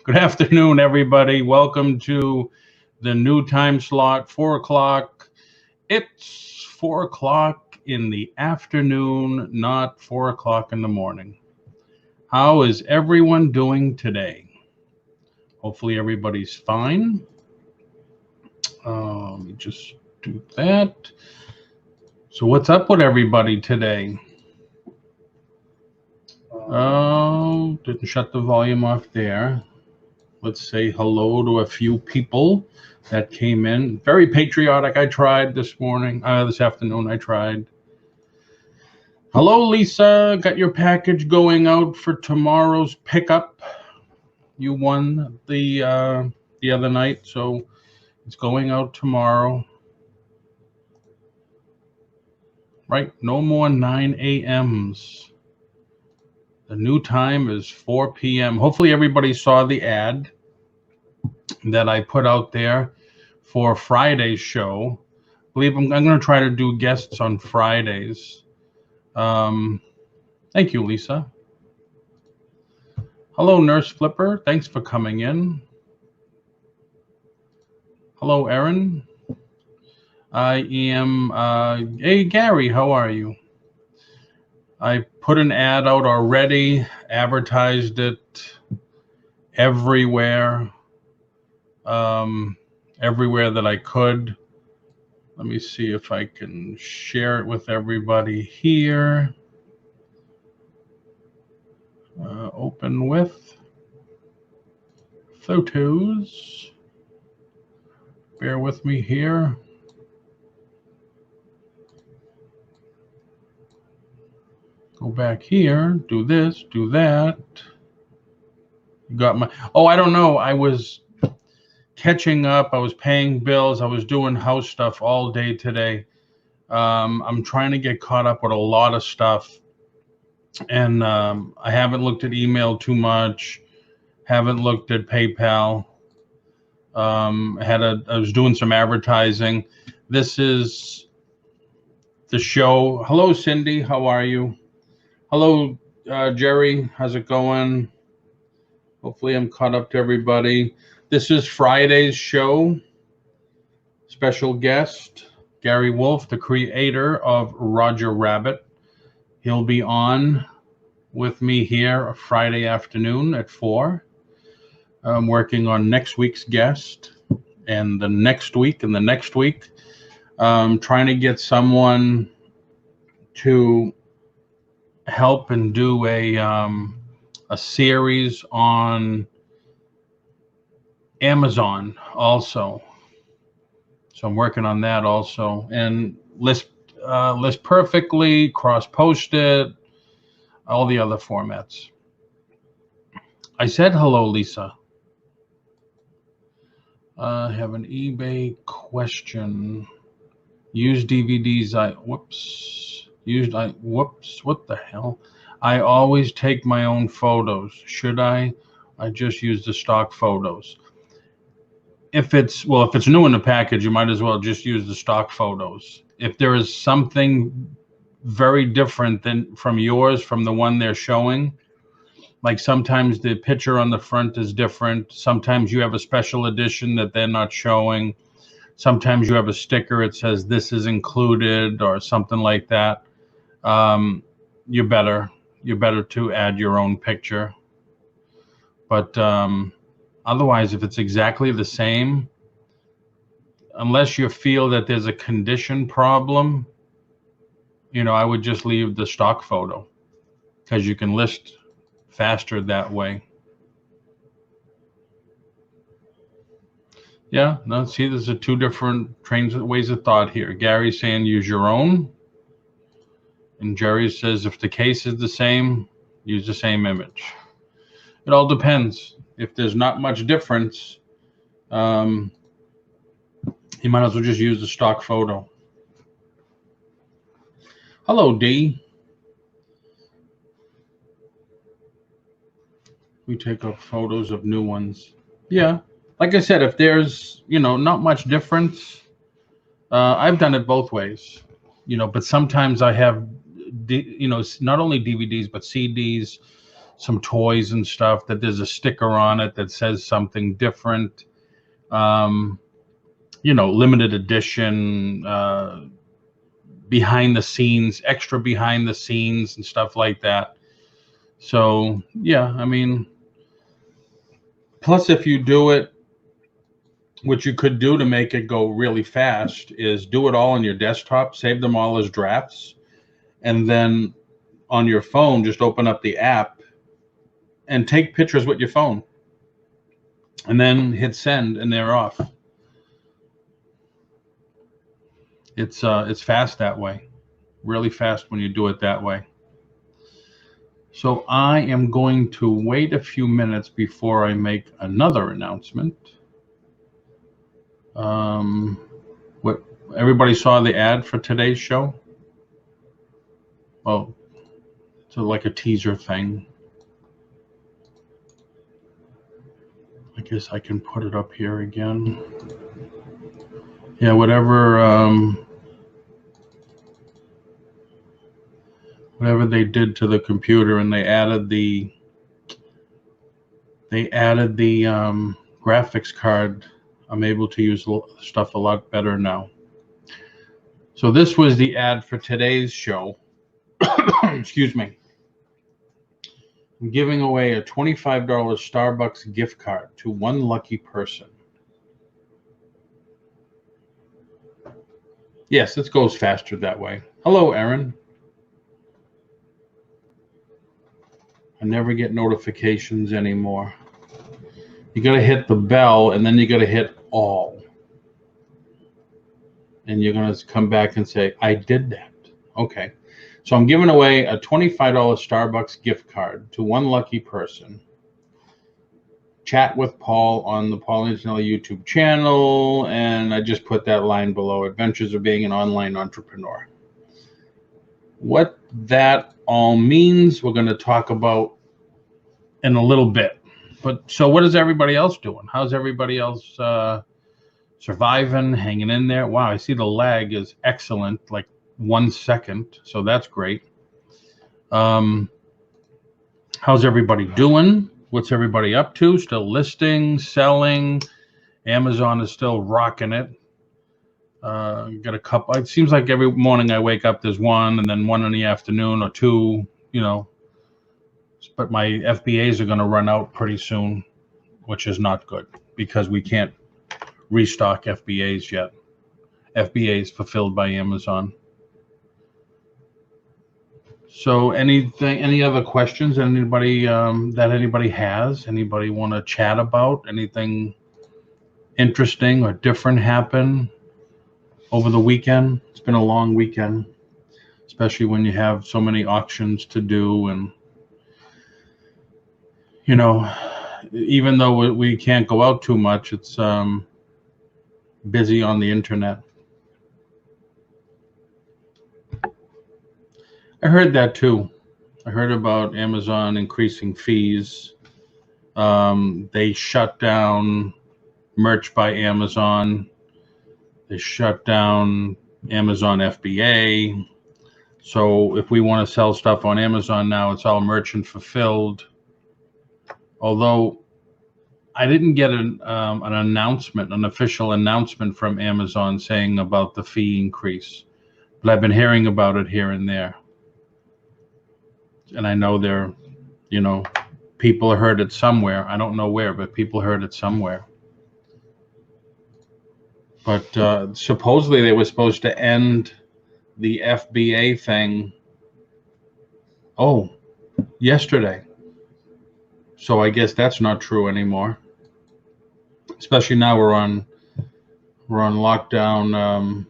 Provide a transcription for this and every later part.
Good afternoon, everybody. Welcome to the new time slot, 4 o'clock. It's 4 o'clock in the afternoon, not 4 o'clock in the morning. How is everyone doing today? Hopefully, everybody's fine. Let me just do that. So, what's up with everybody today? Oh, didn't shut the volume off there. Let's say hello to a few people that came in. Very patriotic. I tried this afternoon. I tried. Hello, Lisa. Got your package going out for tomorrow's pickup. You won the other night, so it's going out tomorrow. Right? No more 9 a.m.s. The new time is 4 p.m. Hopefully everybody saw the ad that I put out there for Friday's show. I believe I'm going to try to do guests on Fridays. Thank you, Lisa. Hello, Nurse Flipper. Thanks for coming in. Hello, Erin. I am, hey, Gary, how are you? I put an ad out already, advertised it everywhere, everywhere that I could. Let me see if I can share it with everybody here. Open with photos. Bear with me here. Go back here, do this, do that. You got my, I don't know. I was catching up. I was paying bills. I was doing house stuff all day today. I'm trying to get caught up with a lot of stuff. And I haven't looked at email too much. Haven't looked at PayPal. I was doing some advertising. This is the show. Hello, Cindy. How are you? Hello, Jerry. How's it going? Hopefully I'm caught up to everybody. This is Friday's show. Special guest, Gary Wolf, the creator of Roger Rabbit. He'll be on with me here Friday afternoon at 4. I'm working on next week's guest and the next week and the next week. Trying to get someone to help and do a series on Amazon also. So I'm working on that also, and list perfectly, cross-post it, all the other formats. I said hello, Lisa. I have an eBay question. Used DVDs. What the hell? I always take my own photos. Should I? I just use the stock photos. If it's new in the package, you might as well just use the stock photos. If there is something very different from yours, from the one they're showing, like sometimes the picture on the front is different. Sometimes you have a special edition that they're not showing. Sometimes you have a sticker, it says this is included or something like that. You're better to add your own picture. But otherwise, if it's exactly the same, unless you feel that there's a condition problem, I would just leave the stock photo because you can list faster that way. Yeah, no, see, there's two different ways of thought here. Gary's saying use your own. And Jerry says if the case is the same, use the same image. It all depends. If there's not much difference, you might as well just use the stock photo. Hello, D. We take up photos of new ones. Yeah. Like I said, if there's, not much difference, I've done it both ways, but sometimes I have, not only DVDs, but CDs, some toys and stuff, that there's a sticker on it that says something different. Limited edition, behind the scenes, extra behind the scenes and stuff like that. So yeah, I mean, plus if you do it, what you could do to make it go really fast is do it all on your desktop, save them all as drafts, and then on your phone, just open up the app and take pictures with your phone, and then hit send, and they're off. It's fast that way, really fast when you do it that way. So I am going to wait a few minutes before I make another announcement. What, everybody saw the ad for today's show? Oh, it's like a teaser thing. I guess I can put it up here again. Yeah, whatever they did to the computer, and they added the graphics card. I'm able to use stuff a lot better now. So this was the ad for today's show. Excuse me. I'm giving away a $25 Starbucks gift card to one lucky person. Yes, it goes faster that way. Hello, Erin. I never get notifications anymore. You got to hit the bell, and then you got to hit all. And you're going to come back and say, I did that. Okay. So I'm giving away a $25 Starbucks gift card to one lucky person. Chat with Paul on the Paul Antonelli YouTube channel, and I just put that line below, Adventures of Being an Online Entrepreneur. What that all means, we're going to talk about in a little bit. But so what is everybody else doing? How's everybody else surviving, hanging in there? Wow, I see the lag is excellent, like 1 second. So that's great. How's everybody doing? What's everybody up to? Still listing, selling? Amazon is still rocking it. Got a couple. It seems like every morning I wake up, there's one, and then one in the afternoon or two, But my FBAs are going to run out pretty soon, which is not good because we can't restock FBAs yet. FBAs fulfilled by Amazon. So any other questions anybody that anybody has? Anybody want to chat about? Anything interesting or different happen over the weekend? It's been a long weekend, especially when you have so many auctions to do, and even though we can't go out too much, it's busy on the internet. I heard that too. I heard about Amazon increasing fees. They shut down Merch by Amazon. They shut down Amazon FBA. So if we want to sell stuff on Amazon now, it's all merchant fulfilled. Although I didn't get an announcement, an official announcement from Amazon saying about the fee increase, but I've been hearing about it here and there. And I know people heard it somewhere. I don't know where, but people heard it somewhere. But supposedly they were supposed to end the FBA thing, yesterday. So I guess that's not true anymore. Especially now we're on lockdown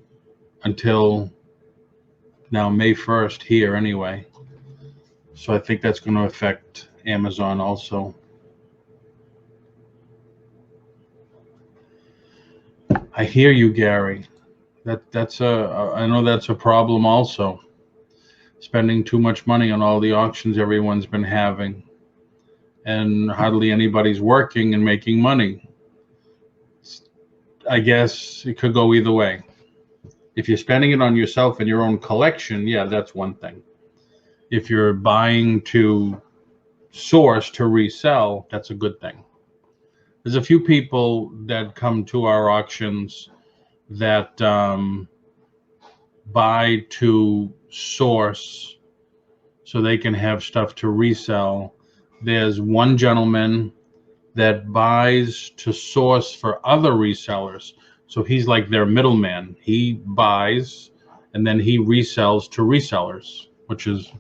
until now May 1st here anyway. So I think that's going to affect Amazon also. I hear you, Gary. I know that's a problem also. Spending too much money on all the auctions everyone's been having, and hardly anybody's working and making money. I guess it could go either way. If you're spending it on yourself and your own collection, yeah, that's one thing. If you're buying to source to resell, that's a good thing. There's a few people that come to our auctions that buy to source so they can have stuff to resell. There's one gentleman that buys to source for other resellers. So he's like their middleman. He buys and then he resells to resellers, which is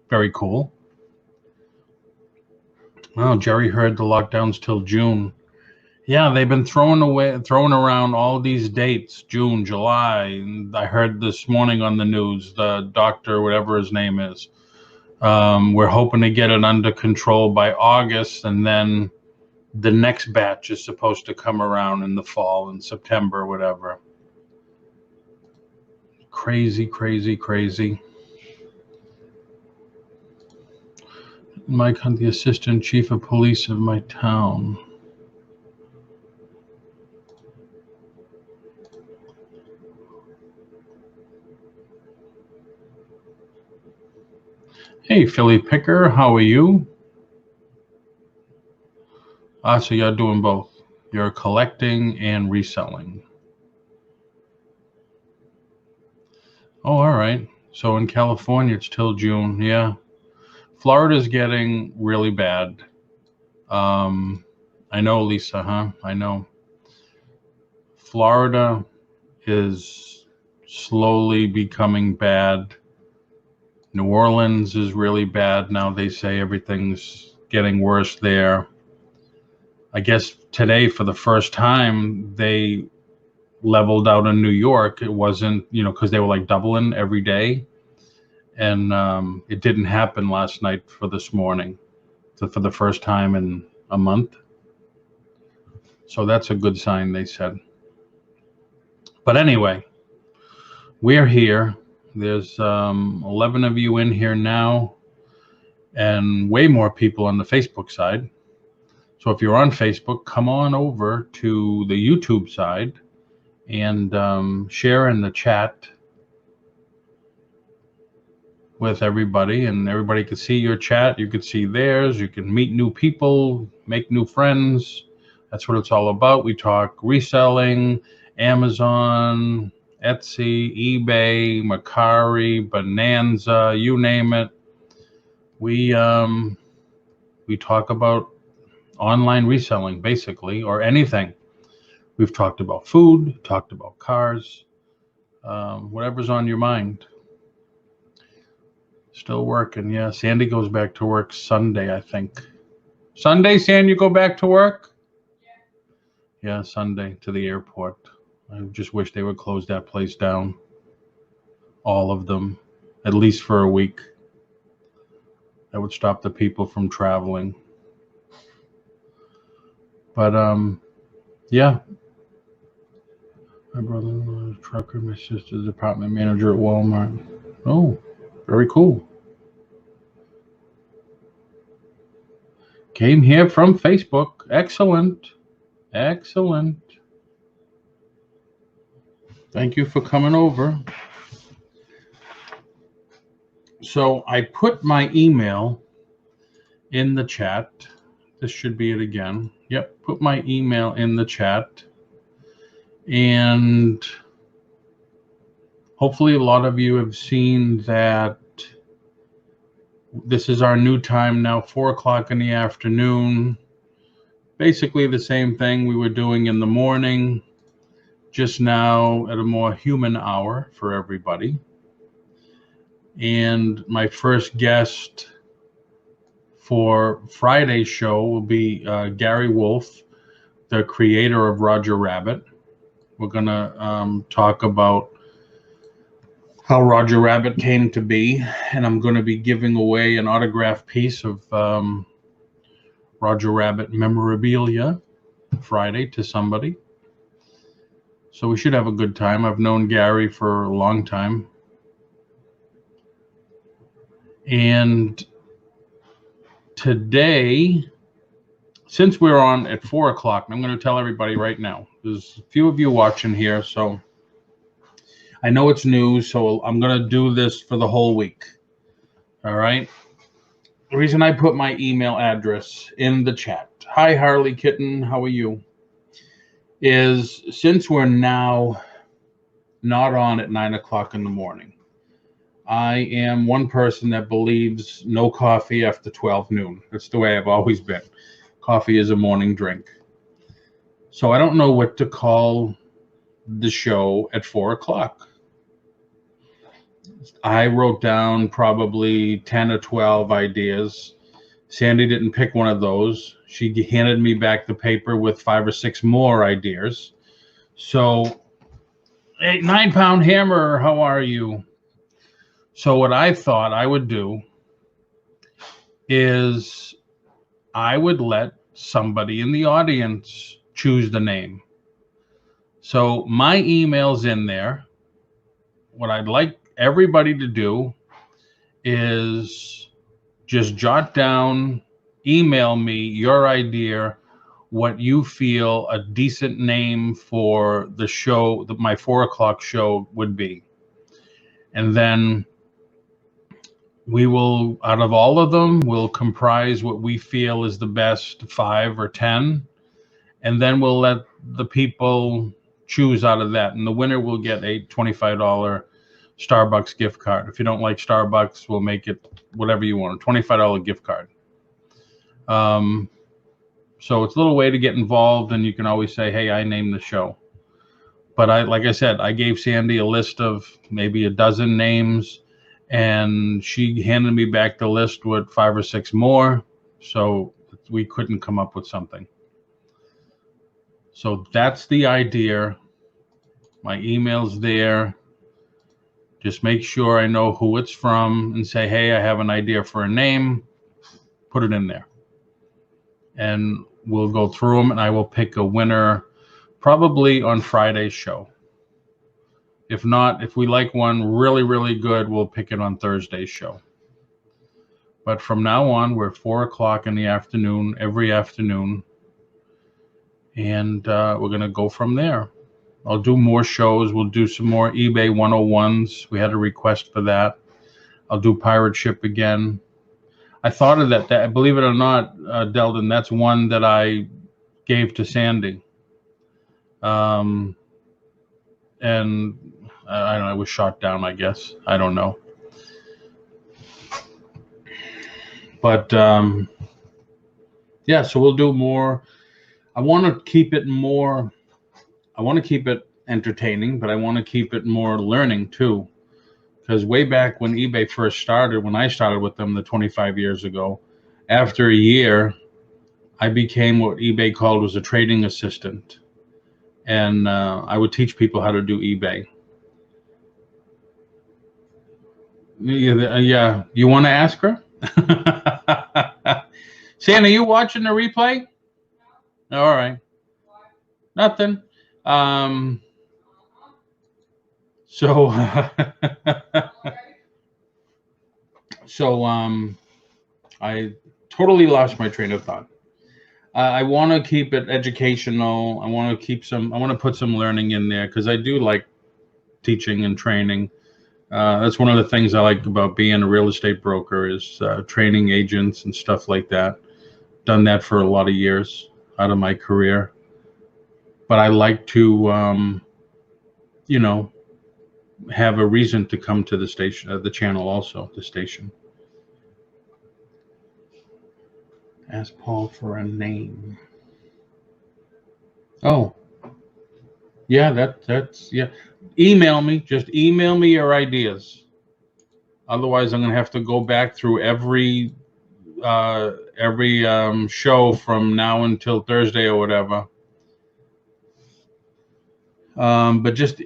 very cool. Well, Jerry heard the lockdowns till June. Yeah, they've been throwing around all these dates, June, July. And I heard this morning on the news, the doctor, whatever his name is, we're hoping to get it under control by August, and then the next batch is supposed to come around in the fall, in September, whatever. Crazy, crazy, crazy. Mike Hunt, the assistant chief of police of my town. Hey, Philly Picker, how are you? So you're doing both. You're collecting and reselling. Oh, all right. So in California, it's till June. Yeah. Florida's getting really bad. I know, Lisa, huh? I know. Florida is slowly becoming bad. New Orleans is really bad now. They say everything's getting worse there. I guess today, for the first time, they leveled out in New York. It wasn't, because they were like doubling every day. And it didn't happen last night for this morning, for the first time in a month. So that's a good sign, they said. But anyway, we're here. There's 11 of you in here now, and way more people on the Facebook side. So if you're on Facebook, come on over to the YouTube side and share in the chat with everybody, and everybody can see your chat. You can see theirs. You can meet new people, make new friends. That's what it's all about. We talk reselling, Amazon, Etsy, eBay, Mercari, Bonanza, you name it. We talk about online reselling, basically, or anything. We've talked about food, talked about cars, whatever's on your mind. Still working, yeah. Sandy goes back to work Sunday, I think. Sunday, Sandy, you go back to work? Yeah, Sunday to the airport. I just wish they would close that place down. All of them, at least for a week. That would stop the people from traveling. But, yeah. My brother-in-law is a trucker, my sister's department manager at Walmart. Oh, very cool. Came here from Facebook. Excellent. Excellent. Thank you for coming over. So I put my email in the chat. This should be it again. Yep, put my email in the chat. And hopefully a lot of you have seen that this is our new time now, 4 o'clock in the afternoon. Basically the same thing we were doing in the morning, just now at a more human hour for everybody. And my first guest for Friday's show will be Gary Wolf, the creator of Roger Rabbit. We're going to talk about how Roger Rabbit came to be, and I'm going to be giving away an autographed piece of Roger Rabbit memorabilia Friday to somebody. So we should have a good time. I've known Gary for a long time. And today, since we're on at 4 o'clock, I'm going to tell everybody right now, there's a few of you watching here, so I know it's new, so I'm going to do this for the whole week. All right. The reason I put my email address in the chat, hi Harley Kitten, how are you, is since we're now not on at 9 o'clock in the morning, I am one person that believes no coffee after 12 noon. That's the way I've always been. Coffee is a morning drink. So I don't know what to call the show at 4 o'clock. I wrote down probably 10 or 12 ideas. Sandy didn't pick one of those. She handed me back the paper with 5 or 6 more ideas. So, hey, 9-pound hammer, how are you? So what I thought I would do is I would let somebody in the audience choose the name. So my email's in there. What I'd like everybody to do is just jot down, email me your idea, what you feel a decent name for the show, my 4 o'clock show would be. And then we will, out of all of them, we'll comprise what we feel is the best 5 or 10. And then we'll let the people choose out of that. And the winner will get a $25 Starbucks gift card. If you don't like Starbucks, we'll make it whatever you want, a $25 gift card. So it's a little way to get involved, and you can always say, hey, I named the show. But like I said, I gave Sandy a list of maybe a dozen names, and she handed me back the list with 5 or 6 more. So we couldn't come up with something. So that's the idea. My email's there. Just make sure I know who it's from and say, hey, I have an idea for a name. Put it in there. And we'll go through them, and I will pick a winner probably on Friday's show. If not, if we like one really, really good, we'll pick it on Thursday's show. But from now on, we're 4 o'clock in the afternoon, every afternoon. And we're going to go from there. I'll do more shows. We'll do some more eBay 101s. We had a request for that. I'll do Pirate Ship again. I thought of that. Believe it or not, Delden, that's one that I gave to Sandy. And I don't know, it was shot down, I guess. I don't know. But yeah, so we'll do more. I want to keep it more, I want to keep it entertaining, but I want to keep it more learning too. Because way back when eBay first started, when I started with them 25 years ago, after a year, I became what eBay called was a trading assistant. And I would teach people how to do eBay. Yeah, you want to ask her? Sam, are you watching the replay? No. All right. Nothing. So I totally lost my train of thought. I want to keep it educational. I want to put some learning in there because I do like teaching and training. That's one of the things I like about being a real estate broker is training agents and stuff like that. Done that for a lot of years out of my career. But I like to, you know, have a reason to come to the station, the channel also, the station. Ask Paul for a name. Oh, yeah, that's, yeah. Email me, just email me your ideas. Otherwise, I'm going to have to go back through every show from now until Thursday or whatever. But just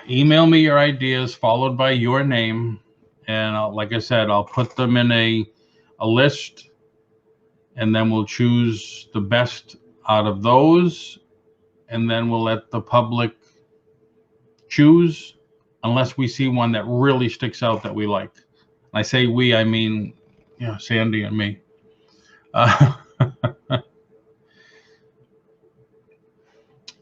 email me your ideas followed by your name. And like I said, I'll put them in a list, and then we'll choose the best out of those. And then we'll let the public choose unless we see one that really sticks out that we like. And I say we, I mean, you know, Sandy and me.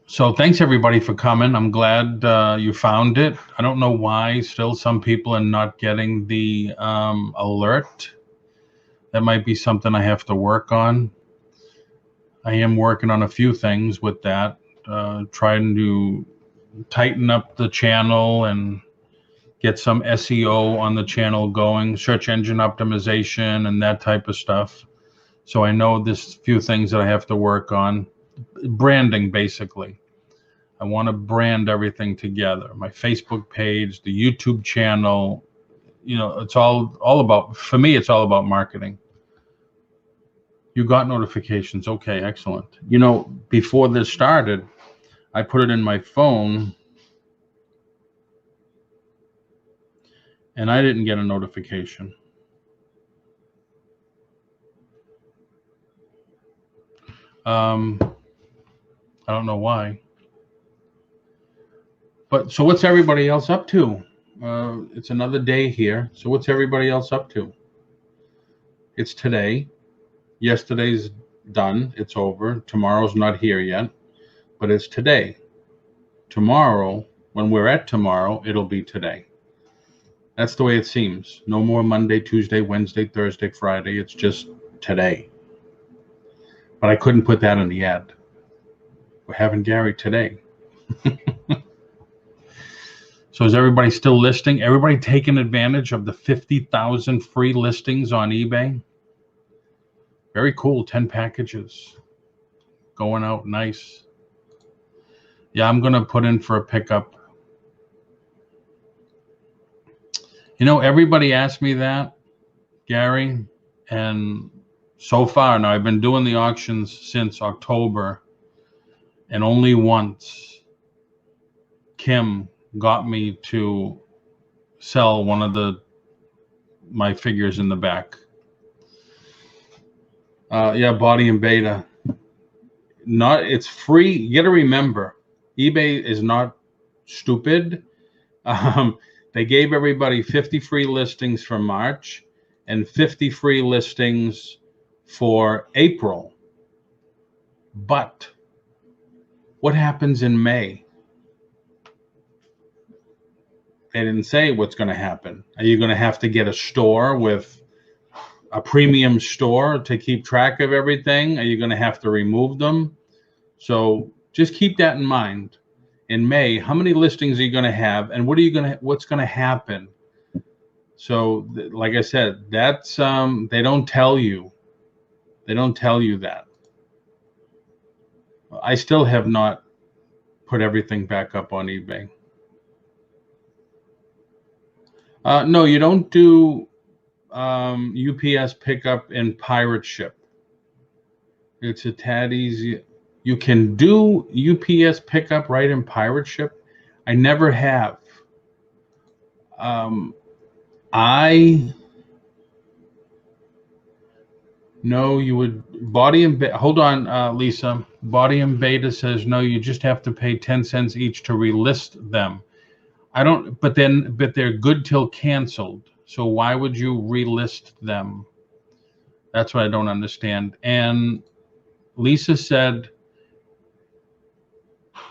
So thanks everybody for coming. I'm glad you found it. I don't know why still some people are not getting the alert That might be something I have to work on. I am working on a few things with that, trying to tighten up the channel and get some SEO on the channel going, search engine optimization and that type of stuff. So I know there's a few things that I have to work on. Branding, basically. I want to brand everything together. My Facebook page, the YouTube channel, it's all about, for me, it's all about marketing. You got notifications. Okay, excellent. Before this started, I put it in my phone and I didn't get a notification. I don't know why. But so what's everybody else up to? It's another day here. So what's everybody else up to? It's today. Yesterday's done. It's over. Tomorrow's not here yet, but it's today. Tomorrow, when we're at tomorrow, it'll be today. That's the way it seems. No more Monday, Tuesday, Wednesday, Thursday, Friday. It's just today. But I couldn't put that in the ad. We're having Gary today. So is everybody still listing? Everybody taking advantage of the 50,000 free listings on eBay? Very cool. 10 packages going out. Nice. Yeah, I'm going to put in for a pickup. Everybody asked me that, Gary, and so far, now I've been doing the auctions since October, and only once Kim got me to sell one of my figures in the back. Yeah, body and beta. It's free. You got to remember, eBay is not stupid. They gave everybody 50 free listings for March and 50 free listings for April. But what happens in May? They didn't say what's going to happen. Are you going to have to get a store with a premium store to keep track of everything? Are you going to have to remove them? So just keep that in mind. In May, how many listings are you going to have, and what's going to happen? So, like I said, that's they don't tell you. They don't tell you that. I still have not put everything back up on eBay. No, you don't do UPS pickup and pirate ship. It's a tad easy. You can do UPS pickup right in pirate ship. I never have. No, you would body and beta. Hold on, Lisa. Body and beta says no. You just have to pay 10 cents each to relist them. I don't. But they're good till canceled. So why would you relist them? That's what I don't understand. And Lisa said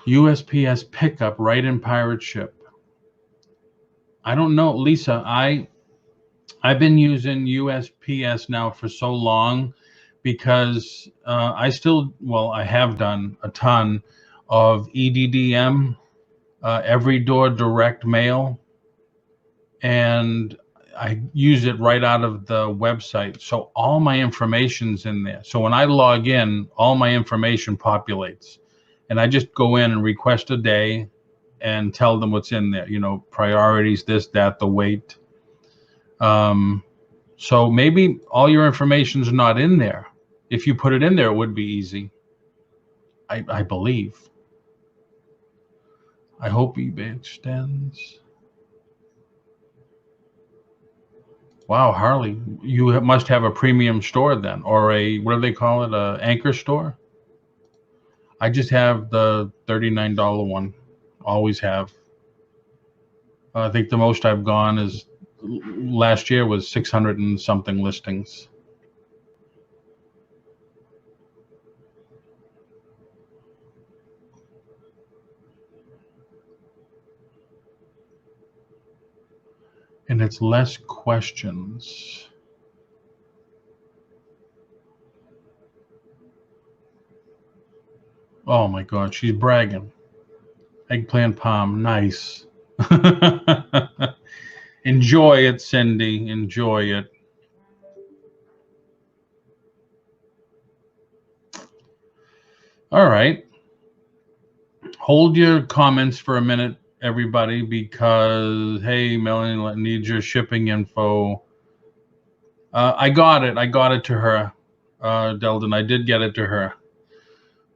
USPS pickup right in pirate ship. I don't know, Lisa. I've been using USPS now for so long because I have done a ton of EDDM, every door direct mail, and I use it right out of the website. So all my information's in there. So when I log in, all my information populates, and I just go in and request a day and tell them what's in there, priorities, this, that, the weight. So maybe all your information's not in there. If you put it in there, it would be easy. I believe. I hope eBay extends. Wow, Harley, you must have a premium store then, or what do they call it, a anchor store? I just have the $39 one. Always have. I think the most I've gone is last year was 600 and something listings. And it's less questions. Oh my God, she's bragging. Eggplant palm, nice. Enjoy it, Cindy. Enjoy it. All right. Hold your comments for a minute, everybody, because, hey, Melanie needs your shipping info. I got it. I got it to her, Deldon. I did get it to her.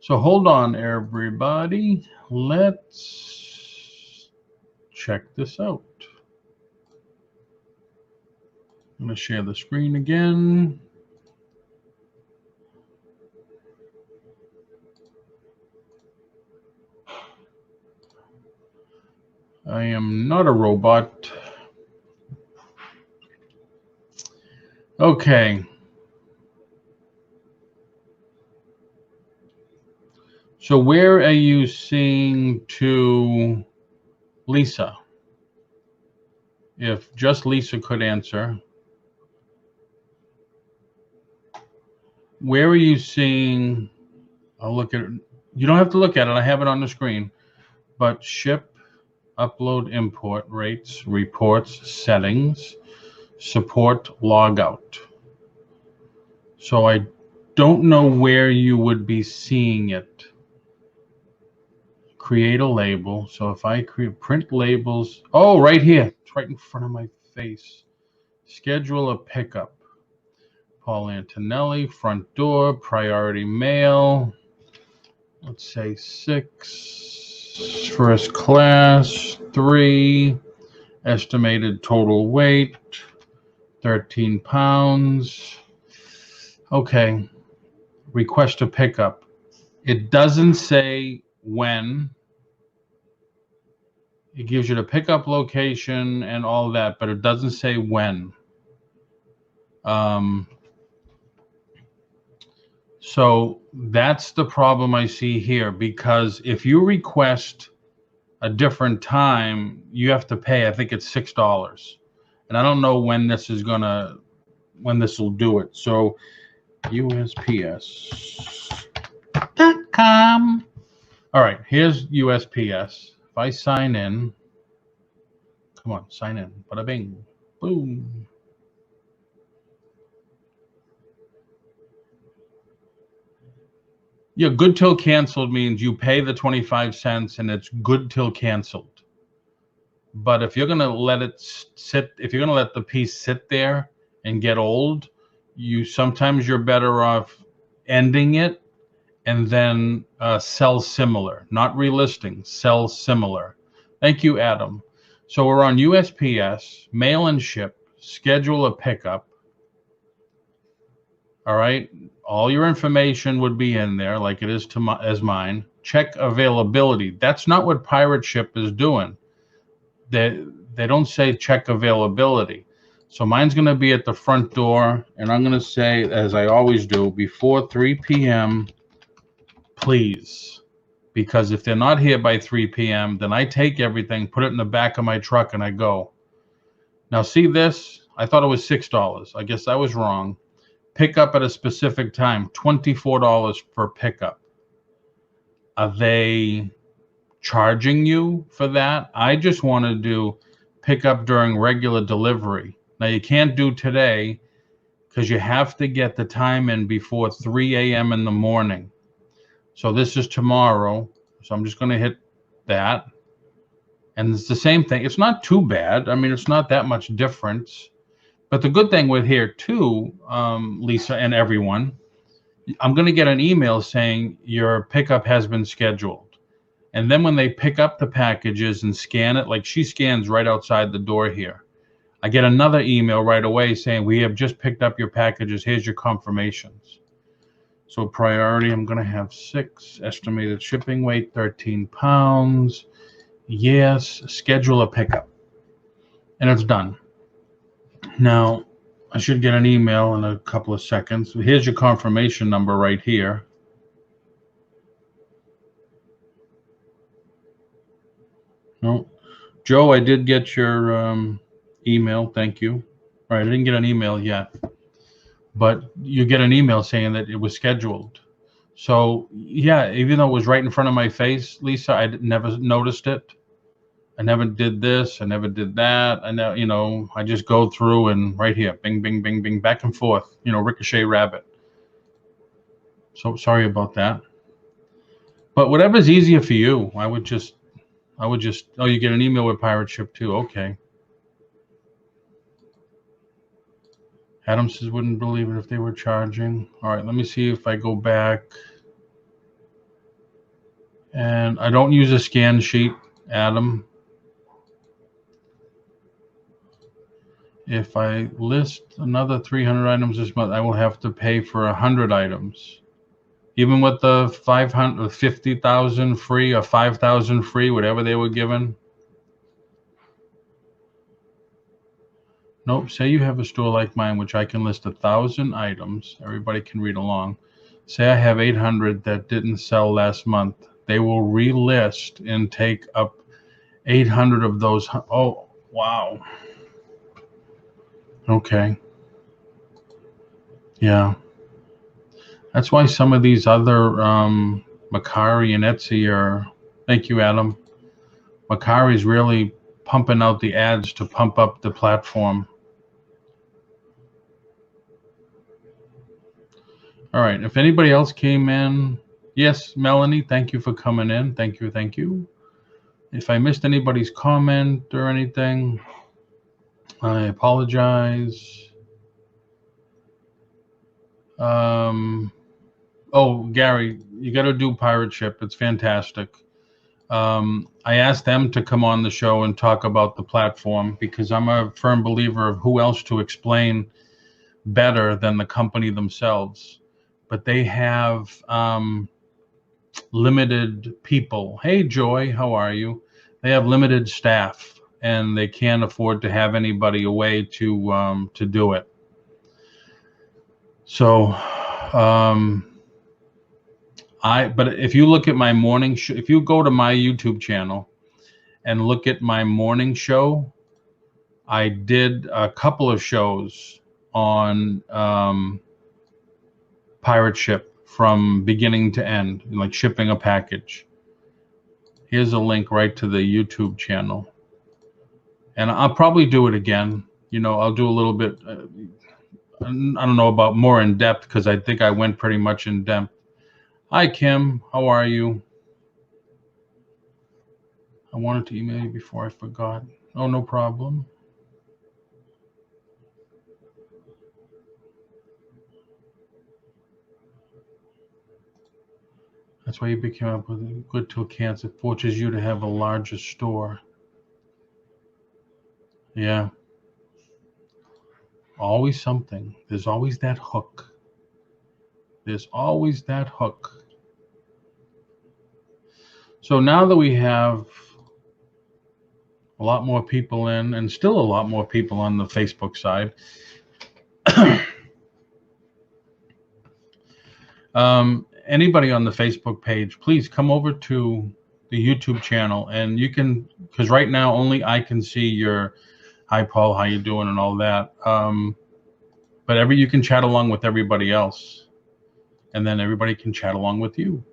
So hold on, everybody. Let's check this out. I'm going to share the screen again. I am not a robot. Okay. So where are you seeing to Lisa? If just Lisa could answer. Where are you seeing, I'll look at it. You don't have to look at it. I have it on the screen. But ship, upload, import, rates, reports, settings, support, logout. So I don't know where you would be seeing it. Create a label. So if I print labels, oh, right here. It's right in front of my face. Schedule a pickup. Paul Antonelli, front door, priority mail. Let's say 6, first class, 3, estimated total weight, 13 pounds. Okay, request a pickup. It doesn't say when. It gives you the pickup location and all that, but it doesn't say when. So that's the problem I see here, because if you request a different time, you have to pay, I think it's $6. And I don't know when this is when this will do it. So USPS.com. All right, here's USPS. If I sign in, come on, sign in. Bada bing, boom. Yeah, good till canceled means you pay the 25 cents and it's good till canceled. But if you're going to let it sit, if you're going to let the piece sit there and get old, sometimes you're better off ending it and then sell similar, not relisting, sell similar. Thank you, Adam. So we're on USPS, mail and ship, schedule a pickup. All right. All your information would be in there like it is as mine. Check availability. That's not what Pirate Ship is doing. They don't say check availability. So mine's going to be at the front door, and I'm going to say, as I always do, before 3 p.m., please. Because if they're not here by 3 p.m., then I take everything, put it in the back of my truck, and I go. Now, see this? I thought it was $6. I guess I was wrong. Pick up at a specific time, $24 per pickup. Are they charging you for that? I just want to do pick up during regular delivery. Now, you can't do today because you have to get the time in before 3 a.m. in the morning. So this is tomorrow. So I'm just going to hit that. And it's the same thing. It's not too bad. I mean, it's not that much difference. But the good thing with here too, Lisa and everyone, I'm going to get an email saying your pickup has been scheduled. And then when they pick up the packages and scan it, like she scans right outside the door here, I get another email right away saying we have just picked up your packages. Here's your confirmations. So priority, I'm going to have 6, estimated shipping weight, 13 pounds. Yes, schedule a pickup. And it's done. Now, I should get an email in a couple of seconds. Here's your confirmation number right here. No, Joe, I did get your email. Thank you. All right, I didn't get an email yet, but you get an email saying that it was scheduled. So yeah, even though it was right in front of my face, Lisa, I never noticed it. I never did this. I never did that. I know, I just go through and right here, bing, bing, bing, bing, back and forth, ricochet rabbit. So sorry about that. But whatever's easier for you, I would just, oh, you get an email with pirate ship too. Okay. Adam says, wouldn't believe it if they were charging. All right, let me see if I go back. And I don't use a scan sheet, Adam. If I list another 300 items this month, I will have to pay for 100 items. Even with the 500, 50,000 free or 5,000 free, whatever they were given. Nope. Say you have a store like mine, which I can list 1,000 items. Everybody can read along. Say I have 800 that didn't sell last month. They will relist and take up 800 of those. Oh, wow. Okay. Yeah. That's why some of these other Macari and Etsy are, thank you, Adam. Macari's really pumping out the ads to pump up the platform. All right. If anybody else came in, yes, Melanie, thank you for coming in. Thank you. Thank you. If I missed anybody's comment or anything, I apologize. Oh, Gary, you got to do Pirate Ship. It's fantastic. I asked them to come on the show and talk about the platform because I'm a firm believer of who else to explain better than the company themselves. But they have limited people. Hey, Joy, how are you? They have limited staff, and they can't afford to have anybody away to do it. So, but if you look at my morning show, if you go to my YouTube channel and look at my morning show, I did a couple of shows on Pirate Ship from beginning to end, like shipping a package. Here's a link right to the YouTube channel. And I'll probably do it again. I'll do a little bit, I don't know about more in depth because I think I went pretty much in depth. Hi, Kim. How are you? I wanted to email you before I forgot. Oh, no problem. That's why you became up with good till cancer. It forces you to have a larger store. Yeah. Always something. There's always that hook. There's always that hook. So now that we have a lot more people in, and still a lot more people on the Facebook side, anybody on the Facebook page, please come over to the YouTube channel, and you can, because right now only I can see your, hi Paul, how you doing, and all that. But you can chat along with everybody else, and then everybody can chat along with you.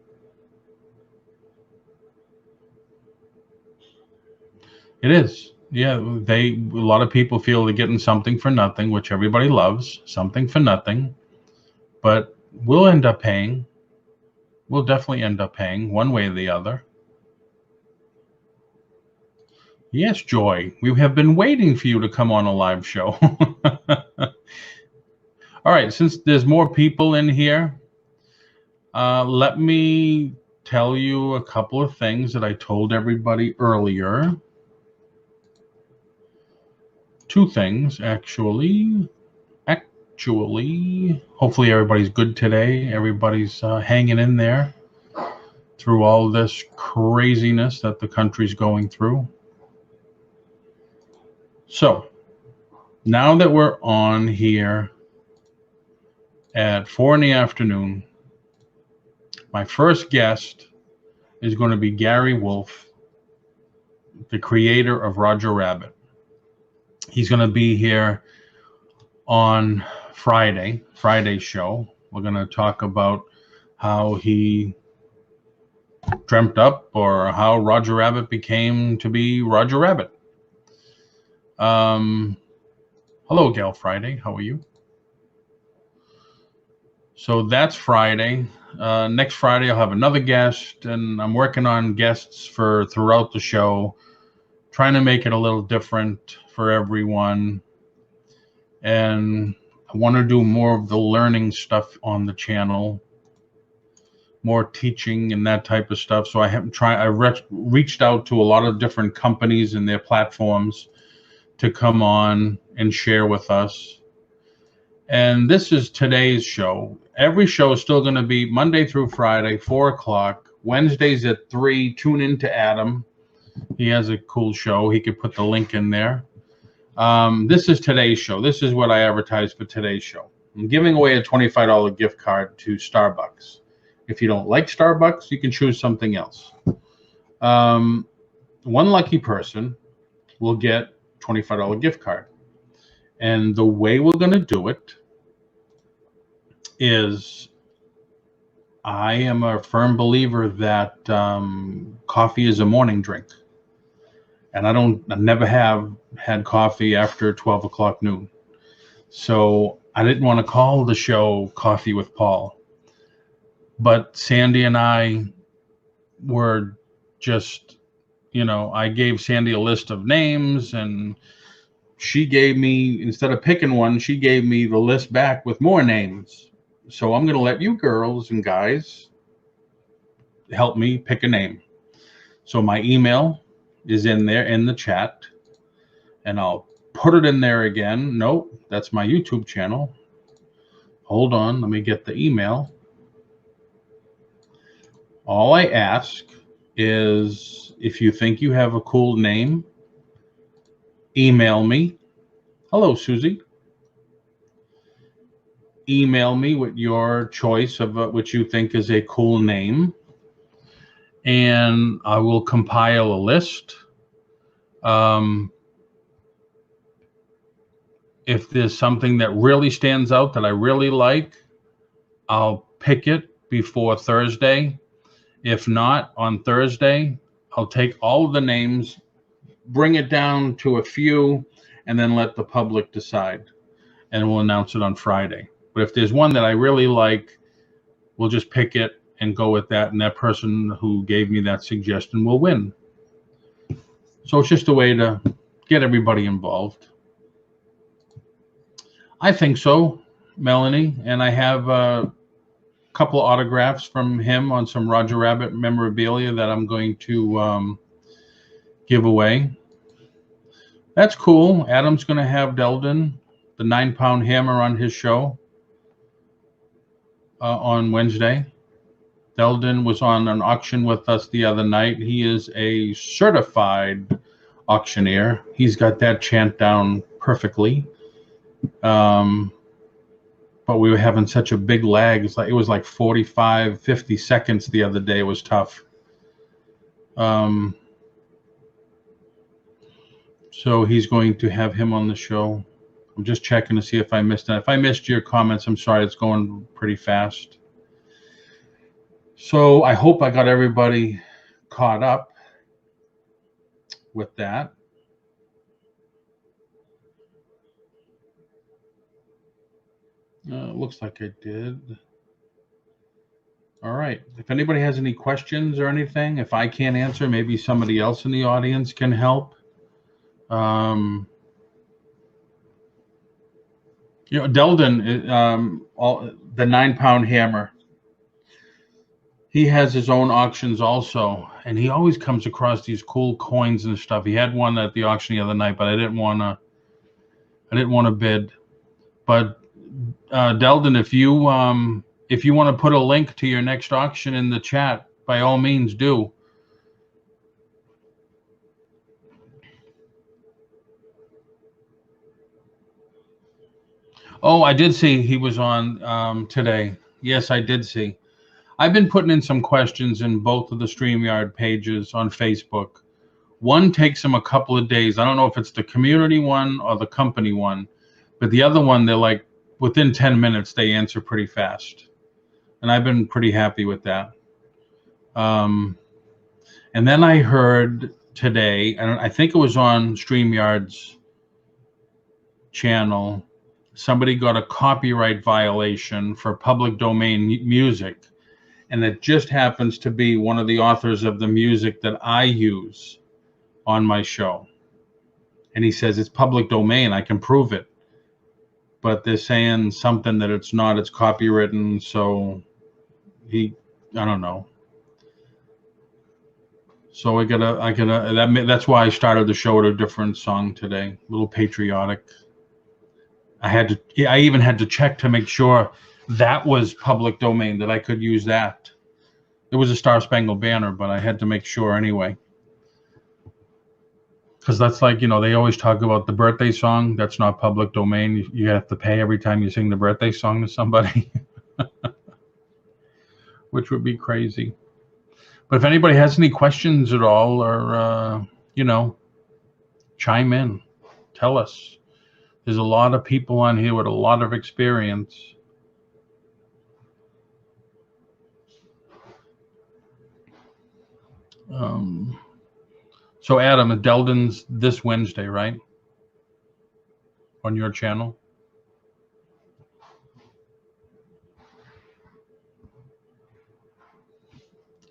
It is. Yeah, a lot of people feel they're getting something for nothing, which everybody loves, something for nothing. But we'll end up paying. We'll definitely end up paying one way or the other. Yes, Joy, we have been waiting for you to come on a live show. All right, since there's more people in here, let me tell you a couple of things that I told everybody earlier. Two things, actually. Hopefully everybody's good today. Everybody's hanging in there through all this craziness that the country's going through. So now that we're on here at 4 in the afternoon, my first guest is going to be Gary Wolf, the creator of Roger Rabbit. He's going to be here on Friday's show. We're going to talk about how he dreamt up or how Roger Rabbit became to be Roger Rabbit. Hello, Gal Friday. How are you? So that's Friday. Next Friday, I'll have another guest, and I'm working on guests for throughout the show, trying to make it a little different for everyone. And I want to do more of the learning stuff on the channel, more teaching and that type of stuff. So I reached out to a lot of different companies and their platforms to come on and share with us. And this is today's show. Every show is still going to be Monday through Friday, 4 o'clock. Wednesdays at 3. Tune in to Adam. He has a cool show. He could put the link in there. This is today's show. This is what I advertised for today's show. I'm giving away a $25 gift card to Starbucks. If you don't like Starbucks, you can choose something else. One lucky person will get a $25 gift card. And the way we're going to do it is, I am a firm believer that coffee is a morning drink. And I never have had coffee after 12 o'clock noon. So I didn't want to call the show Coffee with Paul. But Sandy and I were just, I gave Sandy a list of names, and she gave me, instead of picking one, she gave me the list back with more names. So I'm going to let you girls and guys help me pick a name. So my email is in there in the chat, and I'll put it in there again. Nope, that's my YouTube channel. Hold on, let me get the email. All I ask is, if you think you have a cool name, email me. Hello, Susie. Email me with your choice of what you think is a cool name, and I will compile a list. If there's something that really stands out that I really like, I'll pick it before Thursday. If not, on Thursday, I'll take all of the names, bring it down to a few, and then let the public decide. And we'll announce it on Friday. But if there's one that I really like, we'll just pick it and go with that. And that person who gave me that suggestion will win. So it's just a way to get everybody involved. I think so, Melanie. And I have a couple autographs from him on some Roger Rabbit memorabilia that I'm going to give away. That's cool. Adam's going to have Deldon, the 9-pound hammer, on his show on Wednesday. Deldon was on an auction with us the other night. He is a certified auctioneer. He's got that chant down perfectly. But we were having such a big lag. It was like 45, 50 seconds the other day. It was tough. So he's going to have him on the show. I'm just checking to see if I missed that. If I missed your comments, I'm sorry. It's going pretty fast. So I hope I got everybody caught up with that. Looks like I did. All right. If anybody has any questions or anything, if I can't answer, maybe somebody else in the audience can help. Deldon, the 9-pound hammer, he has his own auctions also, and he always comes across these cool coins and stuff. He had one at the auction the other night, but I didn't want to bid. But Deldon, if you want to put a link to your next auction in the chat, by all means do. Oh, I did see he was on today. Yes, I did see. I've been putting in some questions in both of the StreamYard pages on Facebook. One takes them a couple of days. I don't know if it's the community one or the company one, but the other one, they're like, within 10 minutes, they answer pretty fast. and I've been pretty happy with that. And then I heard today, and I think it was on StreamYard's channel, somebody got a copyright violation for public domain music, and it just happens to be one of the authors of the music that I use on my show. And he says it's public domain, I can prove it. But they're saying something that it's not, it's copywritten, so I don't know. So that's why I started the show with a different song today, a little patriotic. I even had to check to make sure that was public domain, that I could use that. It was a Star Spangled Banner, but I had to make sure anyway. Because that's like, they always talk about the birthday song. That's not public domain. You have to pay every time you sing the birthday song to somebody, which would be crazy. But if anybody has any questions at all, or, chime in, tell us. There's a lot of people on here with a lot of experience. So Adam, Deldon's this Wednesday, right? On your channel?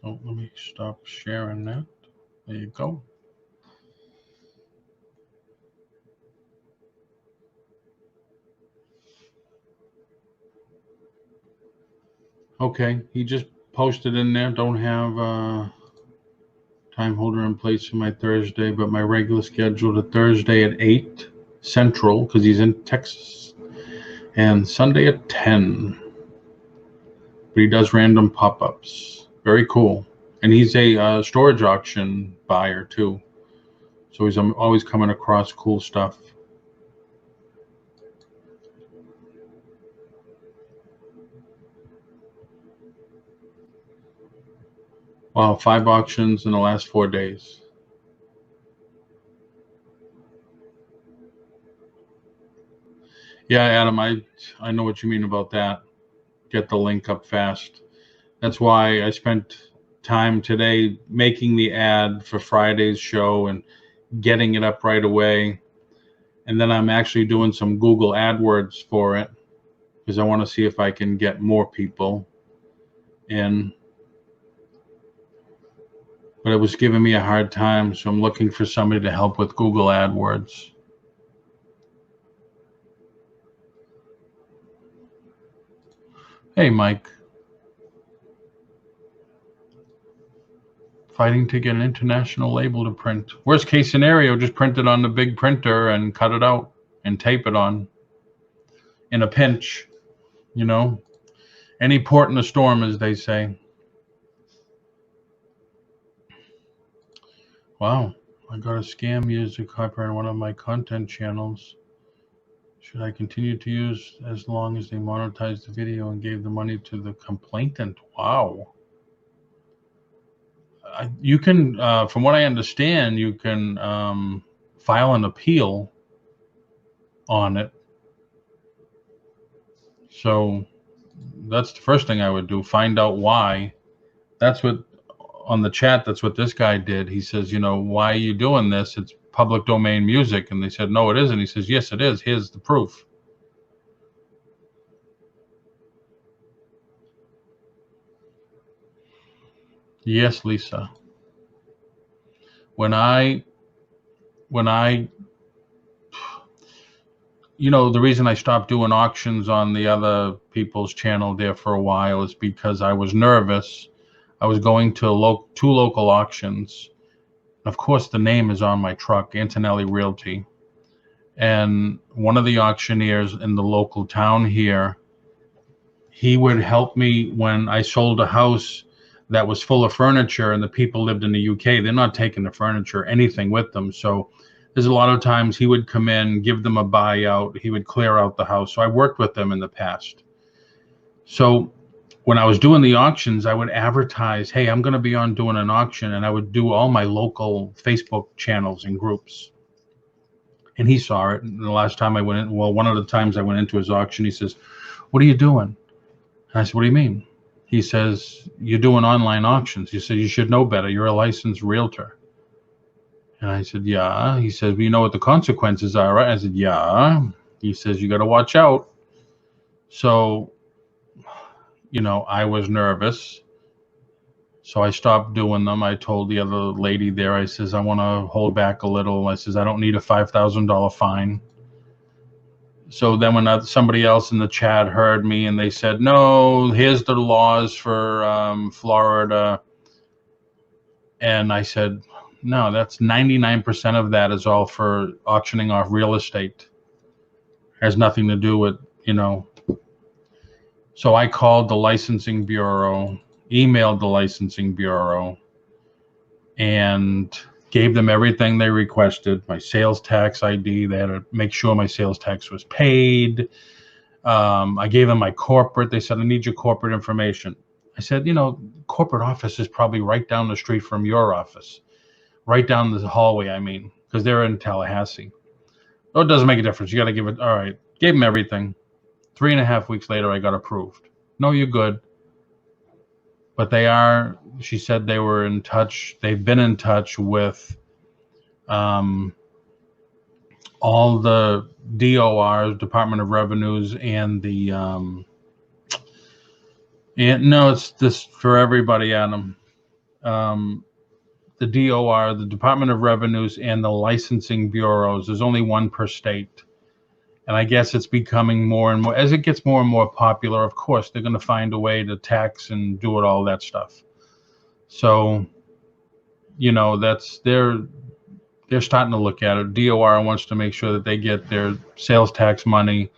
Oh, let me stop sharing that. There you go. Okay, he just posted in there. Don't have time holder in place for my Thursday, but my regular schedule to Thursday at 8 Central, because he's in Texas, and Sunday at 10. But he does random pop-ups. Very cool. And he's a storage auction buyer too. So he's always coming across cool stuff. Wow, 5 auctions in the last 4 days. Yeah, Adam, I know what you mean about that. Get the link up fast. That's why I spent time today making the ad for Friday's show and getting it up right away. And then I'm actually doing some Google AdWords for it, because I want to see if I can get more people in. But it was giving me a hard time, so I'm looking for somebody to help with Google AdWords. Hey, Mike. Fighting to get an international label to print. Worst case scenario, just print it on the big printer and cut it out and tape it on. In a pinch, Any port in a storm, as they say. Wow, I got a scam user copyright on one of my content channels. Should I continue to use as long as they monetize the video and gave the money to the complainant? Wow. You can, from what I understand, you can file an appeal on it. So that's the first thing I would do, find out why. That's what, on the chat, that's what this guy did. He says, why are you doing this? It's public domain music. And they said, no, it isn't. He says, yes, it is. Here's the proof. Yes, Lisa. When I the reason I stopped doing auctions on the other people's channel there for a while is because I was nervous. I was going to 2 local auctions. Of course, the name is on my truck, Antonelli Realty. And one of the auctioneers in the local town here, he would help me when I sold a house that was full of furniture and the people lived in the UK. They're not taking the furniture, anything with them. So there's a lot of times he would come in, give them a buyout. He would clear out the house. So I worked with them in the past. So when I was doing the auctions, I would advertise, hey, I'm going to be on doing an auction, and I would do all my local Facebook channels and groups. And he saw it. And the last time I went in, well, one of the times I went into his auction, he says, what are you doing? And I said, what do you mean? He says, you're doing online auctions. He said, you should know better. You're a licensed realtor. And I said, yeah. He says, well, you know what the consequences are, right? I said, yeah. He says, you got to watch out. So, I was nervous. So I stopped doing them. I told the other lady there, I says, I want to hold back a little. I says, I don't need a $5,000 fine. So then when somebody else in the chat heard me and they said, no, here's the laws for Florida. And I said, no, that's 99% of that is all for auctioning off real estate. Has nothing to do with, So I called the licensing bureau, emailed the licensing bureau, and gave them everything they requested, my sales tax ID. They had to make sure my sales tax was paid. I gave them my corporate. They said, I need your corporate information. I said, corporate office is probably right down the street from your office, right down the hallway, because they're in Tallahassee. Oh, it doesn't make a difference. You got to give it. All right. Gave them everything. 3.5 weeks later, I got approved. No, you're good. But she said they were in touch. They've been in touch with all the DORs, Department of Revenues, and and no, it's this for everybody, Adam. The DOR, the Department of Revenues, and the licensing bureaus. There's only one per state. And I guess it's becoming more and more, as it gets more and more popular, of course, they're going to find a way to tax and do it, all that stuff. So, they're starting to look at it. DOR wants to make sure that they get their sales tax money.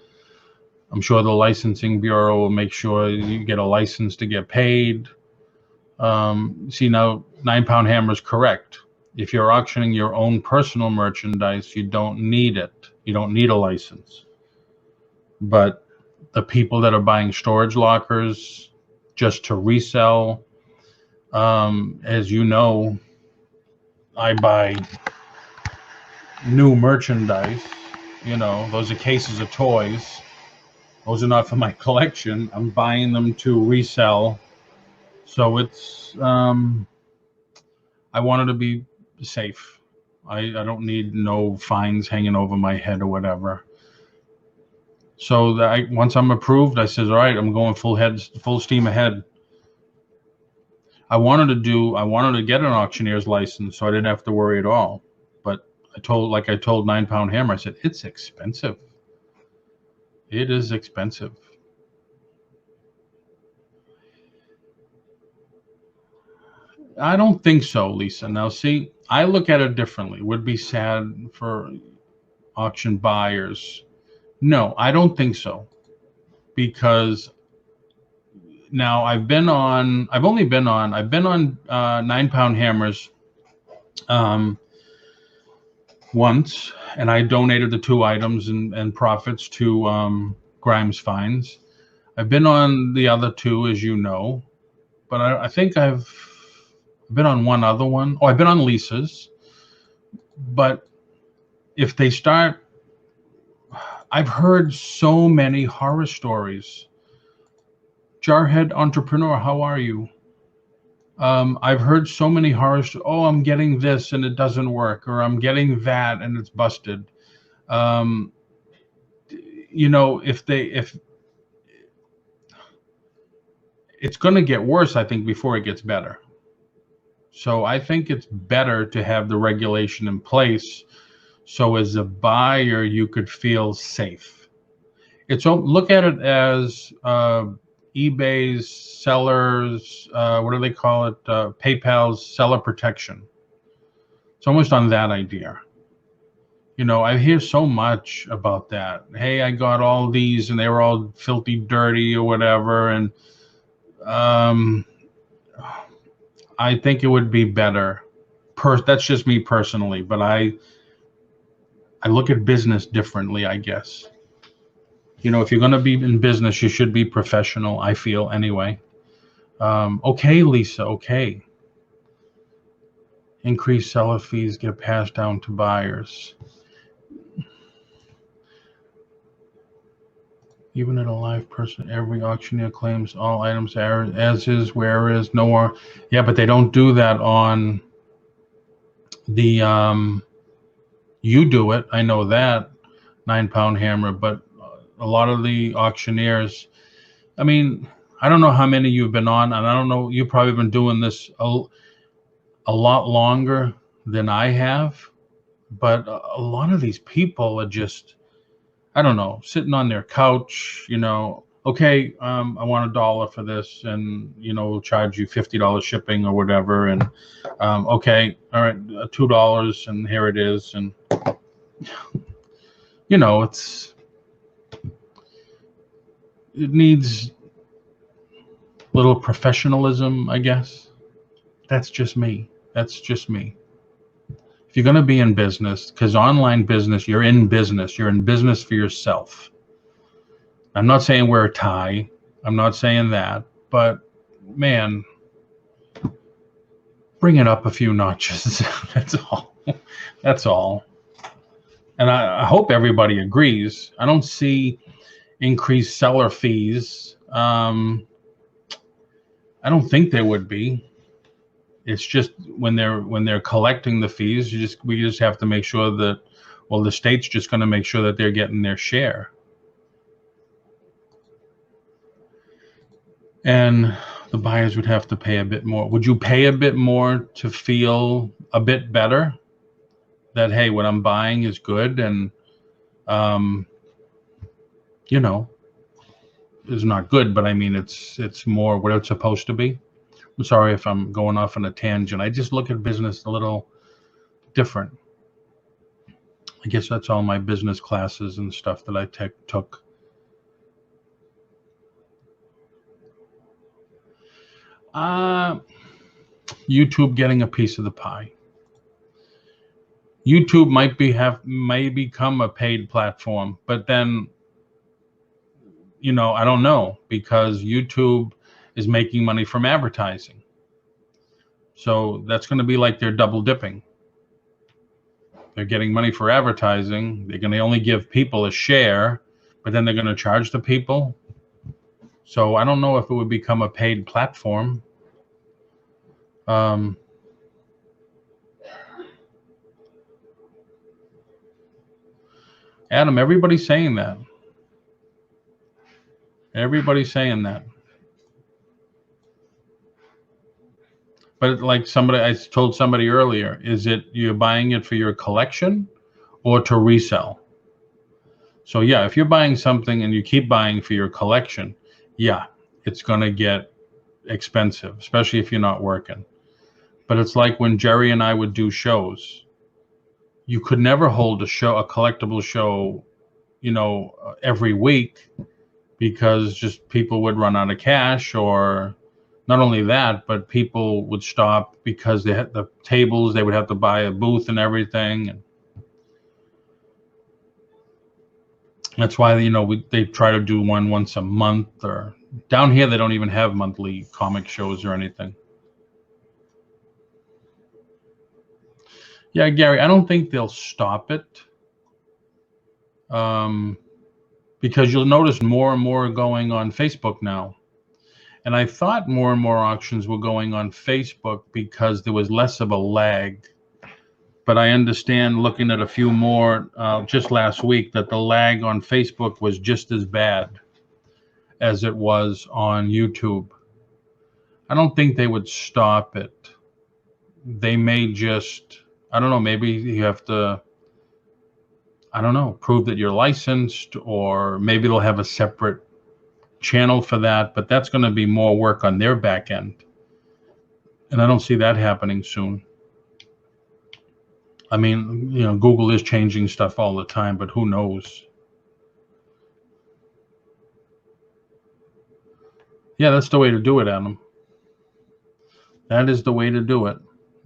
I'm sure the licensing bureau will make sure you get a license to get paid. See, now 9-Pound Hammer is correct. If you're auctioning your own personal merchandise, you don't need it. You don't need a license. But the people that are buying storage lockers just to resell, as you know, I buy new merchandise. Those are cases of toys. Those are not for my collection. I'm buying them to resell. So it's, I wanted to be safe. I don't need no fines hanging over my head or whatever. So once I'm approved, I says, all right, I'm going full steam ahead. I wanted to get an auctioneer's license so I didn't have to worry at all. But I told 9-Pound Hammer, I said, it's expensive. It is expensive. I don't think so, Lisa. Now, see, I look at it differently. Would be sad for auction buyers. No, I don't think so. Because now I've been on 9-Pound Hammers once, and I donated the 2 items and profits to Grimes Fines. I've been on the other 2, as you know, but I think I've been on one other one. Oh, I've been on Lisa's. But if they start, I've heard so many horror stories. Jarhead Entrepreneur, how are you? I've heard so many horror stories. Oh, I'm getting this and it doesn't work, or I'm getting that and it's busted. If it's going to get worse, I think, before it gets better. So I think it's better to have the regulation in place, so as a buyer you could feel safe. Look at it as eBay's sellers, what do they call it? PayPal's seller protection. It's almost on that idea. I hear so much about that. Hey, I got all these and they were all filthy dirty or whatever. And I think it would be better. That's just me personally, but I look at business differently, I guess. If you're going to be in business, you should be professional, I feel, anyway. Okay, Lisa, okay. Increased seller fees get passed down to buyers. Even at a live person, every auctioneer claims all items are as is, where is, no more. Yeah, but they don't do that on the, you do it. I know that, 9 pound hammer, but a lot of the auctioneers, I mean, I don't know how many you've been on, and I don't know, you've probably been doing this a lot longer than I have, but a lot of these people are just, I don't know, sitting on their couch, okay, I want $1 for this, and we'll charge you $50 shipping or whatever, and okay, all right, $2, and here it is, and it needs little professionalism, I guess. That's just me. That's just me. If you're going to be in business, because online business, you're in business. You're in business for yourself. I'm not saying wear a tie. I'm not saying that. But, man, bring it up a few notches. That's all. That's all. And I hope everybody agrees. I don't see increased seller fees. I don't think there would be. It's just when they're collecting the fees, we just have to make sure that, well, the state's just going to make sure that they're getting their share. And the buyers would have to pay a bit more. Would you pay a bit more to feel a bit better that, hey, what I'm buying is good and, is not good, but I mean, it's more what it's supposed to be? I'm sorry if I'm going off on a tangent. I just look at business a little different. I guess that's all my business classes and stuff that I took. YouTube getting a piece of the pie. YouTube may become a paid platform, but then, I don't know, because YouTube is making money from advertising. So that's going to be like they're double dipping. They're getting money for advertising. They're going to only give people a share, but then they're going to charge the people. So I don't know if it would become a paid platform. Adam, everybody's saying that. Everybody's saying that. But like I told somebody earlier, is it you're buying it for your collection or to resell? So yeah, if you're buying something and you keep buying for your collection, yeah, it's going to get expensive, especially if you're not working. But it's like when Jerry and I would do shows, you could never hold a collectible show, every week, because just people would run out of cash, or not only that, but people would stop because they had the tables, they would have to buy a booth and everything. And that's why, they try to do one once a month, or down here, they don't even have monthly comic shows or anything. Yeah, Gary, I don't think they'll stop it. Because you'll notice more and more going on Facebook now. And I thought more and more auctions were going on Facebook because there was less of a lag. But I understand, looking at a few more just last week, that the lag on Facebook was just as bad as it was on YouTube. I don't think they would stop it. They may just, I don't know, maybe you have to, I don't know, prove that you're licensed, or maybe they'll have a separate channel for that, but that's going to be more work on their back end. And I don't see that happening soon. I mean, Google is changing stuff all the time, but who knows? Yeah, that's the way to do it, Adam. That is the way to do it.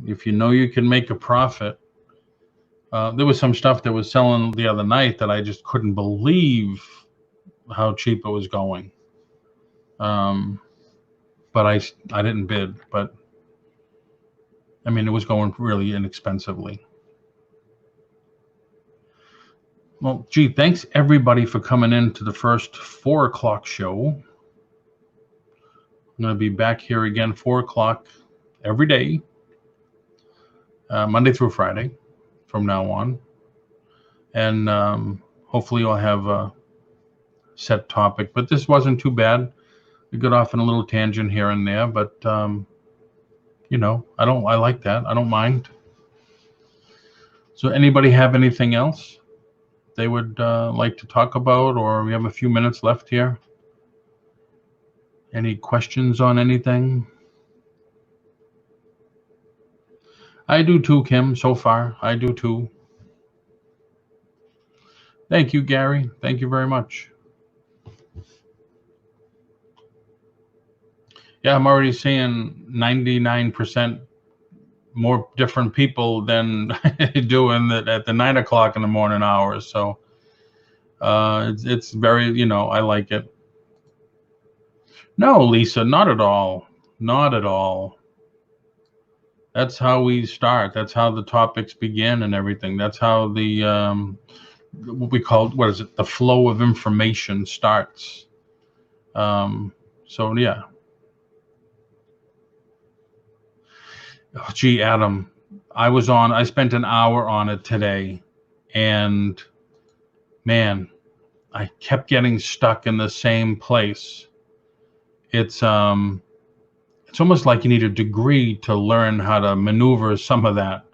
If you know you can make a profit. There was some stuff that was selling the other night that I just couldn't believe how cheap it was going. But I didn't bid, but I mean, it was going really inexpensively. Well, gee, thanks everybody for coming in to the first 4 o'clock show. I'm going to be back here again 4 o'clock every day, Monday through Friday from now on. And hopefully you'll have a set topic. But this wasn't too bad. We got off in a little tangent here and there, but I like that. I don't mind. So anybody have anything else they would like to talk about, or we have a few minutes left here? Any questions on anything? I do too, Kim, so far. I do too. Thank you, Gary. Thank you very much. Yeah, I'm already seeing 99% more different people than doing that at the 9 o'clock in the morning hours. So it's very, I like it. No, Lisa, not at all. Not at all. That's how we start. That's how the topics begin and everything. That's how the what we call, the flow of information starts. So yeah. Oh, gee, Adam, I spent an hour on it today, and man, I kept getting stuck in the same place. It's almost like you need a degree to learn how to maneuver some of that.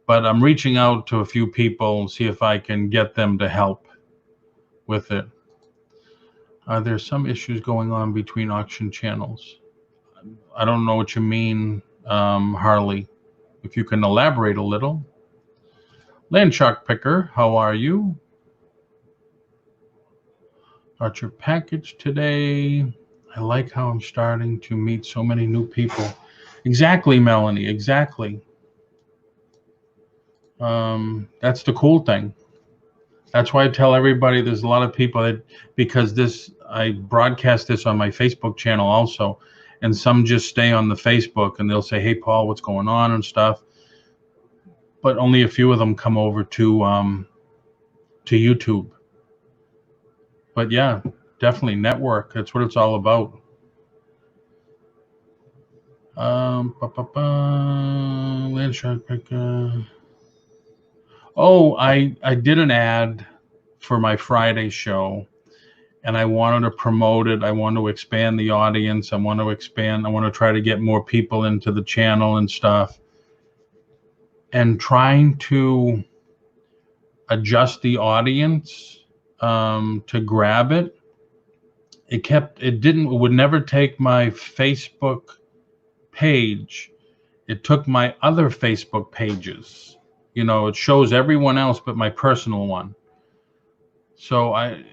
But I'm reaching out to a few people and see if I can get them to help with it. There's some issues going on between auction channels. I don't know what you mean, Harley. If you can elaborate a little. Landshark Picker, how are you? Got your package today. I like how I'm starting to meet so many new people. Exactly, Melanie, exactly. That's the cool thing. That's why I tell everybody there's a lot of people because I broadcast this on my Facebook channel also, and some just stay on the Facebook and they'll say, "Hey, Paul, what's going on?" and stuff. But only a few of them come over to YouTube. But yeah, definitely network. That's what it's all about. Landshark Picker. Oh, I did an ad for my Friday show, and I wanted to promote it. I want to expand the audience. I want to try to get more people into the channel and stuff. And trying to adjust the audience to grab it. It would never take my Facebook page. It took my other Facebook pages. It shows everyone else but my personal one. So I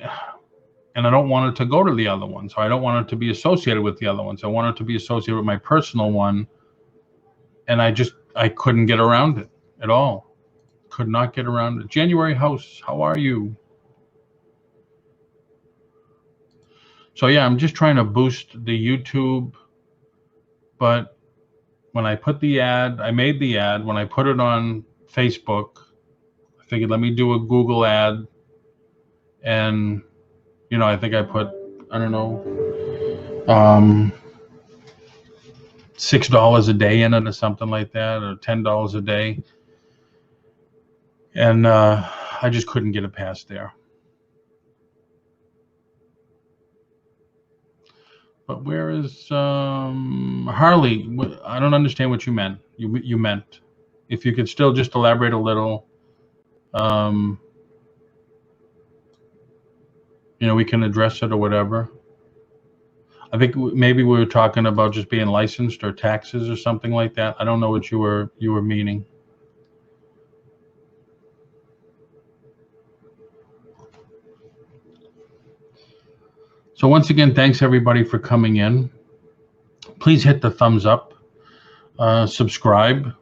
don't want it to go to the other one. So I don't want it to be associated with the other ones. I want it to be associated with my personal one. And I couldn't get around it at all. Could not get around it. January House, how are you? So yeah, I'm just trying to boost the YouTube. But when I made the ad, when I put it on Facebook, I figured, let me do a Google ad. And, I think I put, I don't know, $6 a day in it or something like that, or $10 a day. And I just couldn't get it past there. But where is Harley? I don't understand what you meant. You meant, if you could still just elaborate a little. We can address it or whatever. I think maybe we were talking about just being licensed or taxes or something like that. I don't know what you were meaning. So once again, thanks everybody for coming in. Please hit the thumbs up, subscribe,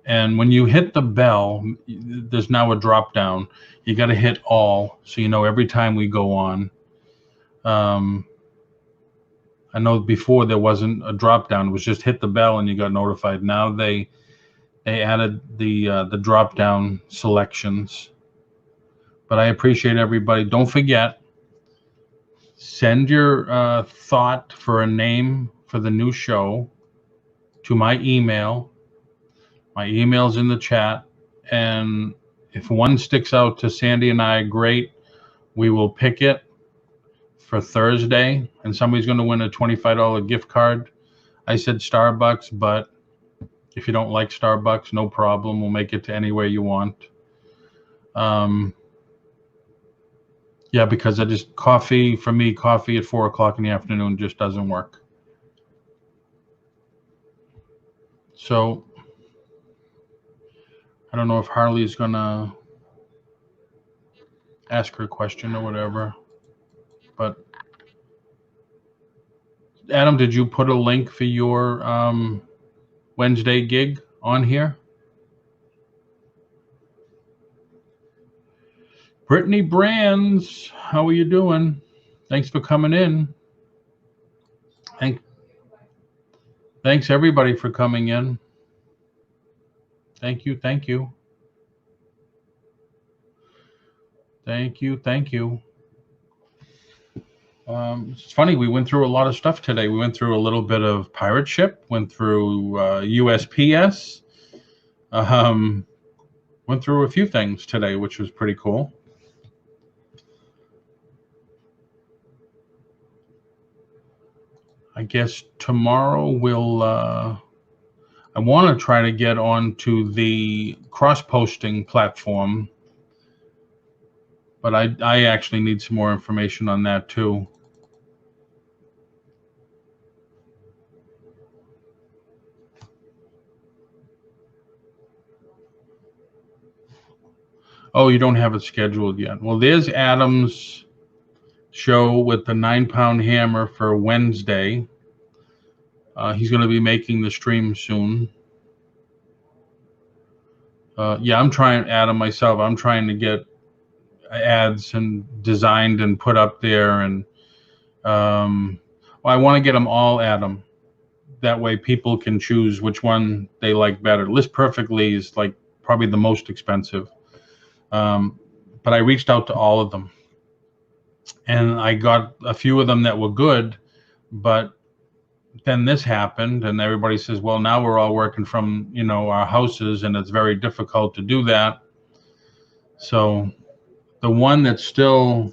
and when you hit the bell, there's now a drop down. You got to hit all, so every time we go on. I know before there wasn't a drop down; it was just hit the bell and you got notified. Now they added the drop down selections, But I appreciate everybody. Don't forget, send your thought for a name for the new show to my email. My email's in the chat. And if one sticks out to Sandy and I, great. We will pick it for Thursday, and somebody's going to win a $25 gift card. I said Starbucks, but if you don't like Starbucks, no problem. We'll make it to anywhere you want. Yeah, because coffee at 4 o'clock in the afternoon just doesn't work. So I don't know if Harley's going to ask her question or whatever, but Adam, did you put a link for your Wednesday gig on here? Brittany Brands, how are you doing? Thanks for coming in. Thanks everybody for coming in. Thank you. Thank you. It's funny, we went through a lot of stuff today. We went through a little bit of pirate ship, went through USPS, went through a few things today, which was pretty cool. I guess tomorrow we'll, I want to try to get onto the cross-posting platform, but I actually need some more information on that too. Oh, you don't have it scheduled yet. Well, there's Adam's show with the 9-pound hammer for Wednesday. He's going to be making the stream soon. Yeah, I'm trying, Adam, myself. I'm trying to get ads and designed and put up there, and well, I want to get them all, Adam. That way, people can choose which one they like better. List Perfectly is like probably the most expensive, but I reached out to all of them, and I got a few of them that were good, but then this happened, and everybody says, well, now we're all working from, our houses, and it's very difficult to do that. So the one that still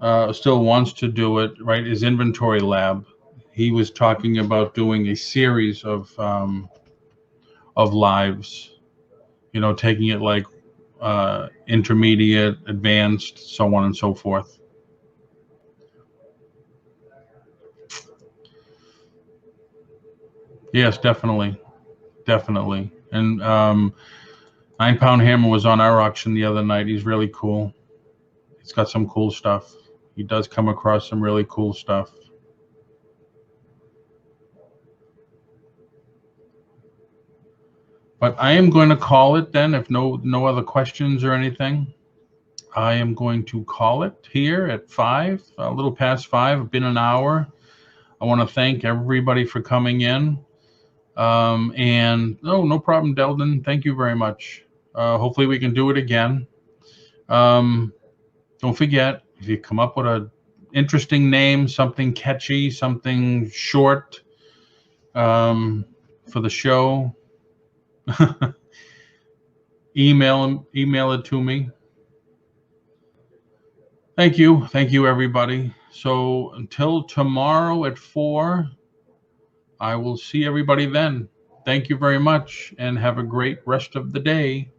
wants to do it, right, is Inventory Lab. He was talking about doing a series of lives, taking it like intermediate, advanced, so on and so forth. Yes, definitely. And 9-pound hammer was on our auction the other night. He's really cool. He's got some cool stuff. He does come across some really cool stuff. But I am going to call it then, if no other questions or anything. I am going to call it here at 5, a little past 5. It's been an hour. I want to thank everybody for coming in. And no problem, Delden. Thank you very much. Hopefully we can do it again. Don't forget, if you come up with an interesting name, something catchy, something short for the show, email it to me. Thank you, everybody. So until tomorrow at 4, I will see everybody then. Thank you very much, and have a great rest of the day.